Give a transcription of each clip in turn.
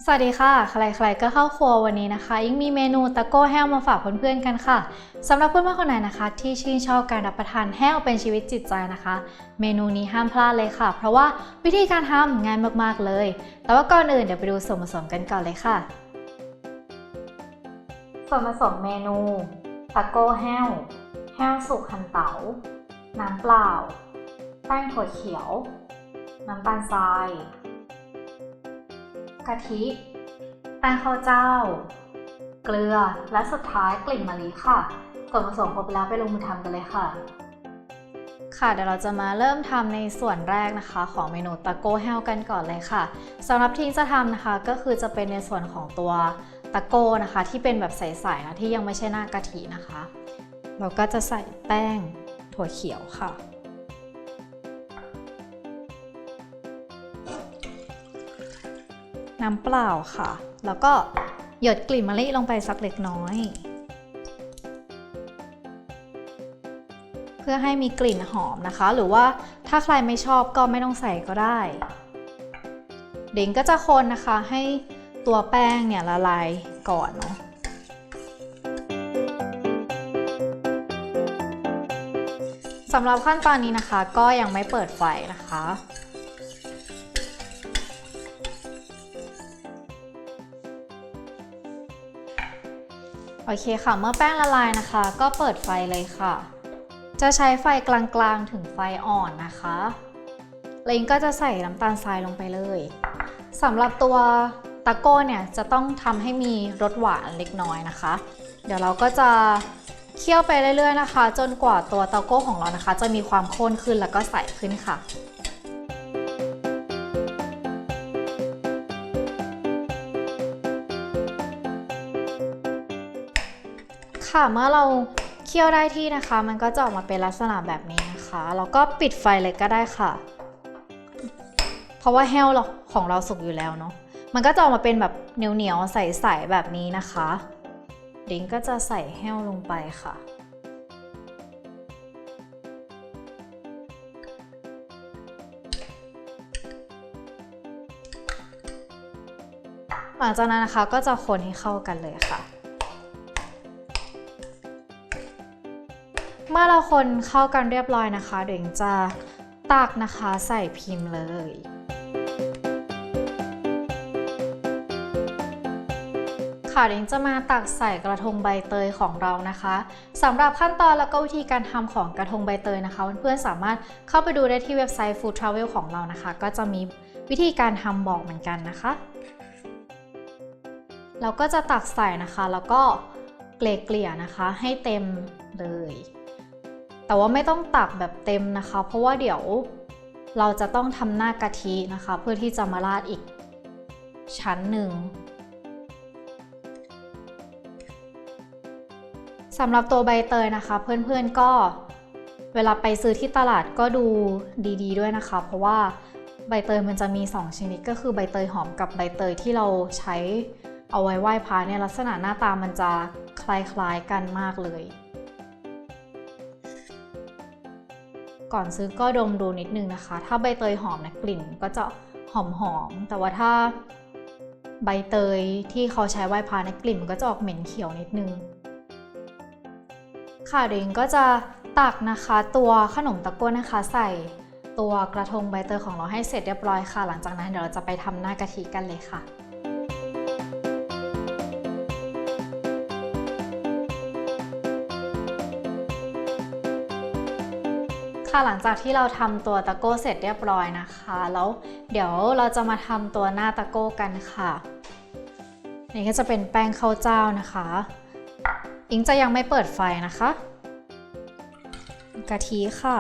สวัสดีค่ะใครๆก็เข้าครัววันนี้นะคะยิ่งมีเมนูตะโก้แห้วมาฝากเพื่อนๆกันค่ะสำหรับเพื่อนๆคนไหนนะคะที่ชื่นชอบการรับประทานแห้วเป็นชีวิตจิตใจนะคะเมนูนี้ห้ามพลาดเลยค่ะเพราะว่าวิธีการทำง่ายมากๆเลยแต่ว่าก่อนอื่นเดี๋ยวไปดูส่วนผสมกันก่อนเลยค่ะส่วนผสมเมนูตะโก้แห้วสุกหั่นเต๋าน้ำเปล่าแป้งถั่วเขียวน้ำตาลทรายกะทิแป้งข้าวเจ้าเกลือและสุดท้ายกลิ่นมะลิค่ะส่วนผสมครบแล้วไปลงมือทำกันเลยค่ะเดี๋ยวเราจะมาเริ่มทำในส่วนแรกนะคะของเมนูตะโก้แห้วกันก่อนเลยค่ะสำหรับที่จะทำนะคะก็คือจะเป็นในส่วนของตัวตะโก้นะคะที่เป็นแบบใสๆนะที่ยังไม่ใช่หน้ากะทินะคะเราก็จะใส่แป้งถั่วเขียวค่ะน้ำเปล่าค่ะแล้วก็หยดกลิ่นมะลิลงไปสักเล็กน้อยเพื่อให้มีกลิ่นหอมนะคะหรือว่าถ้าใครไม่ชอบก็ไม่ต้องใส่ก็ได้เด็งก็จะคนนะคะให้ตัวแป้งเนี่ยละลายก่อนเนาะสำหรับขั้นตอนนี้นะคะก็ยังไม่เปิดไฟนะคะโอเคค่ะเมื่อแป้งละลายนะคะก็เปิดไฟเลยค่ะจะใช้ไฟกลางๆถึงไฟอ่อนนะคะลิงก็จะใส่น้ำตาลทรายลงไปเลยสำหรับตัวตะโก้เนี่ยจะต้องทำให้มีรสหวานเล็กน้อยนะคะเดี๋ยวเราก็จะเคี่ยวไปเรื่อยๆนะคะจนกว่าตัวตะโก้ของเรานะคะจะมีความข้นขึ้นแล้วก็ใสขึ้นค่ะเมื่อเราเคี่ยวได้ที่นะคะมันก็จะออกมาเป็นลักษณะแบบนี้นะคะแล้วก็ปิดไฟเลยก็ได้ค่ะเพราะว่าแห้วของเราสุกอยู่แล้วเนาะมันก็จะออกมาเป็นแบบเหนียวๆใสๆแบบนี้นะคะดิ้งก็จะใส่แห้วลงไปค่ะหลังจากนั้นนะคะก็จะคนให้เข้ากันเลยค่ะเมื่อเราคนเข้ากันเรียบร้อยนะคะเดี๋ยวจะตักนะคะใส่พิมพ์เลยเดี๋ยวจะมาตักใส่กระทงใบเตยของเรานะคะสำหรับขั้นตอนแล้วก็วิธีการทำของกระทงใบเตยนะคะเพื่อนๆสามารถเข้าไปดูได้ที่เว็บไซต์ Food Travel ของเรานะคะก็จะมีวิธีการทำบอกเหมือนกันนะคะเราก็จะตักใส่นะคะแล้วก็เกลี่ยนะคะให้เต็มเลยแต่ว่าไม่ต้องตักแบบเต็มนะคะเพราะว่าเดี๋ยวเราจะต้องทำหน้ากะทินะคะเพื่อที่จะมาราดอีกชั้นหนึ่งสำหรับตัวใบเตยนะคะเพื่อนๆก็เวลาไปซื้อที่ตลาดก็ดูดีๆด้วยนะคะเพราะว่าใบเตยมันจะมี2ชนิดก็คือใบเตยหอมกับใบเตยที่เราใช้เอาไว้ไหว้พระเนี่ยลักษณะหน้าตามันจะคล้ายๆกันมากเลยก่อนซื้อก็ดมดูนิดนึงนะคะถ้าใบเตยหอมนะกลิ่นก็จะหอมแต่ว่าถ้าใบเตยที่เขาใช้ไหว้พระนะกลิ่นมันก็จะออกเหม็นเขียวนิดนึงเดี๋ยวก็จะตักนะคะตัวขนมตะโก้นะคะใส่ตัวกระทงใบเตยของเราให้เสร็จเรียบร้อยค่ะหลังจากนั้นเดี๋ยวเราจะไปทำหน้ากะทิกันเลยค่ะหลังจากที่เราทำตัวตะโก้เสร็จเรียบร้อยนะคะแล้วเดี๋ยวเราจะมาทำตัวหน้าตะโก้กันค่ะนี่ก็จะเป็นแป้งข้าวเจ้านะคะอิงจะยังไม่เปิดไฟนะคะกะทิค่ะ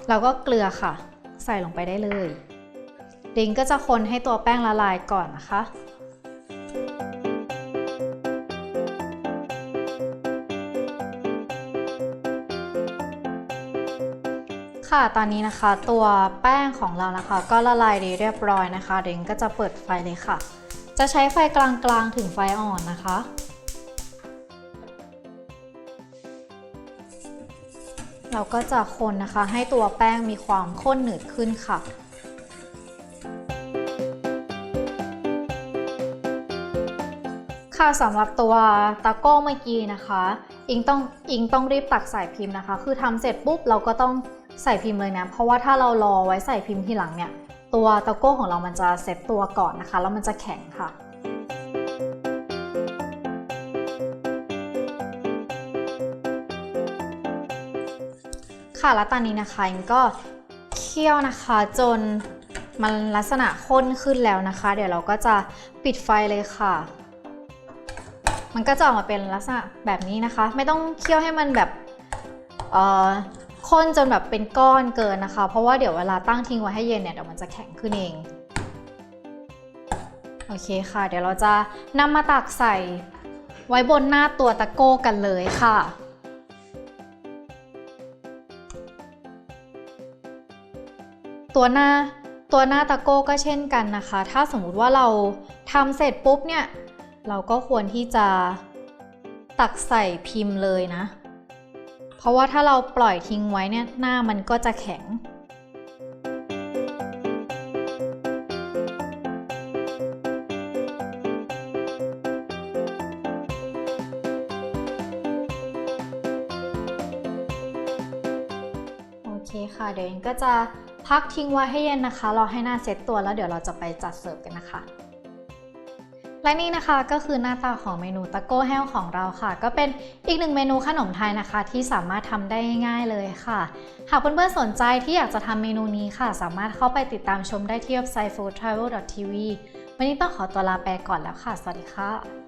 แล้วก็เกลือค่ะใส่ลงไปได้เลยดิงก็จะคนให้ตัวแป้งละลายก่อนนะคะตอนนี้นะคะตัวแป้งของเรานะคะก็ละลายดีเรียบร้อยนะคะเดี๋ยวก็จะเปิดไฟเลยค่ะจะใช้ไฟกลางๆถึงไฟอ่อนนะคะเราก็จะคนนะคะให้ตัวแป้งมีความข้นหนืดขึ้นค่ะ ค่ะสำหรับตัวตะโก้เมื่อกี้นะคะอิงต้องรีบตักใส่พิมพ์นะคะคือทำเสร็จปุ๊บเราก็ต้องใส่พิมพ์เลยนะเพราะว่าถ้าเรารอไว้ใส่พิมพ์ทีหลังเนี่ยตัวตะโก้ของเรามันจะเซตตัวก่อนนะคะแล้วมันจะแข็งค่ะค่ะแล้วตอนนี้นะคะอิงก็เคี่ยวนะคะจนมันลักษณะข้นขึ้นแล้วนะคะเดี๋ยวเราก็จะปิดไฟเลยค่ะมันก็จะออกมาเป็นลักษณะแบบนี้นะคะไม่ต้องเคี่ยวให้มันแบบข้นจนแบบเป็นก้อนเกินนะคะเพราะว่าเดี๋ยวเวลาตั้งทิ้งไว้ให้เย็นเนี่ยเดี๋ยวมันจะแข็งขึ้นเองโอเคค่ะเดี๋ยวเราจะนำมาตักใส่ไว้บนหน้าตัวตะโก้กันเลยค่ะตัวหน้าตะโก้ก็เช่นกันนะคะถ้าสมมุติว่าเราทำเสร็จปุ๊บเนี่ยเราก็ควรที่จะตักใส่พิมพ์เลยนะเพราะว่าถ้าเราปล่อยทิ้งไว้เนี่ยหน้ามันก็จะแข็งโอเคค่ะเดี๋ยวเองก็จะพักทิ้งไว้ให้เย็นนะคะรอให้หน้าเซ็ตตัวแล้วเดี๋ยวเราจะไปจัดเสิร์ฟกันนะคะและนี่นะคะก็คือหน้าตาของเมนูตะโก้แห้วของเราค่ะก็เป็นอีกหนึ่งเมนูขนมไทยนะคะที่สามารถทำได้ง่ายๆเลยค่ะหากเพื่อนๆสนใจที่อยากจะทำเมนูนี้ค่ะสามารถเข้าไปติดตามชมได้ที่เว็บไซต์ foodtravel.tv วันนี้ต้องขอตัวลาไปก่อนแล้วค่ะสวัสดีค่ะ